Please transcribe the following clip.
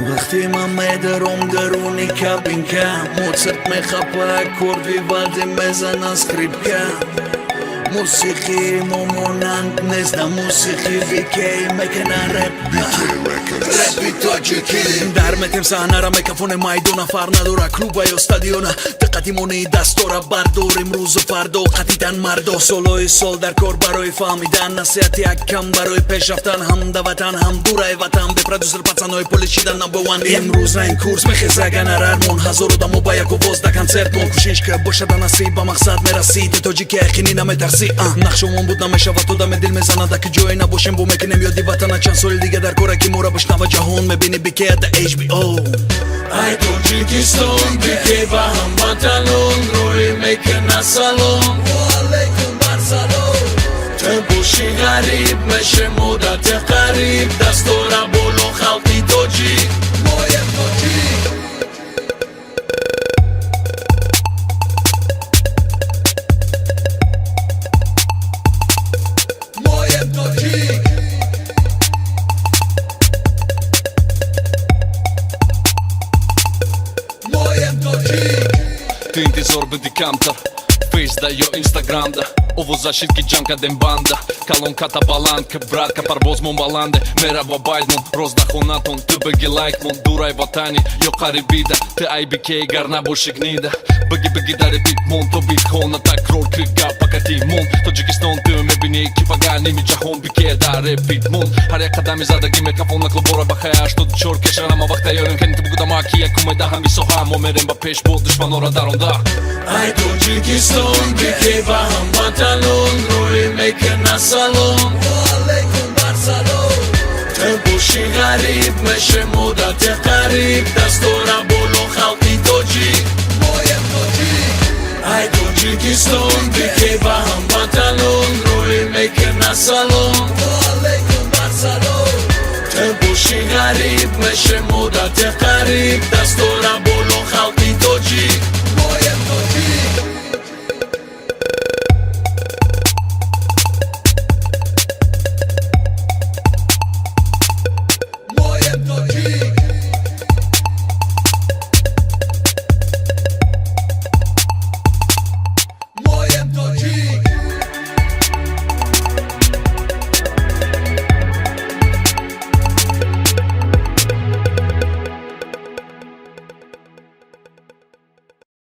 وقتی من میدرم درونی کابینکا موزارت میخوابه اکورد ویوالدی میزنه اسکریپکا موسیقی مونند نیست موسیقی بیکی میکنه رپ رپی تاجیکی در متیم صحنه را میکفونه میدونه فر نداره کلوبا یا استادیونه دقتی مونی دستورا بردار امروز و فردا قدیدن مردا سولوی سول در کار برای فهمیدن نصیحتی کم برای پیش رفتن هم دوتن هم دوره وطن به پرودوسر پسنای پولیس شدن نمبر وان امروز را این کورس میخیزه گنرارمون هزار دمو با یک و وزده کنسرت مون کوشش که باشه نصیب با مقصد میرسید تاجیکی یقینی نمیترسی نقشمون بود نمیشه و تو دم دل میزنه که جایی نباشیم بو میکنیم یادی وطن چند سال دیگه در کاره که مورا بشنوه جهان میبینی بیکی در HBO ای تاجیکستان بیکی و هموطنان روی میکنه سلام و علیکم بر سلام تو باشی غریب میشه مدت قریب دستورا بولو خلقی تاجیک مایم تاجیک Ти интизор бъди камтър Фейс да йо инстаграм да Ово защитки джанка ден банда Калонката баланка братка парвоз мон баланде Мераба байдмон роздахонатон Ты бъги лайкмон дурай ватани Йо қарибида Ты айбикей гарна боши гнида Бъги да репит мон То бит хона так рол крига пакати мон Тоджикистон ты мебини кипага Ними джахон бике да репит мон Har я кадами задаги ме кафона клубора бахая Что чор кешера ма вақта ёрин Кен ты бугуда маки якуме да хам висоха Момерен ба пеш бо душманора даронда ای تاجیکستان بیکی و هموطنان روی میکنه سلام و علیکم بر سلام تو باشی غریب میشه مدت قریب دستورا بولو خلقی تاجیک مایم تاجیک ای تاجیکستان بیکی و هموطنان روی میکنه سلام و علیکم بر سلام تو باشی غریب میشه مدت قریب دستورا بولو خلقی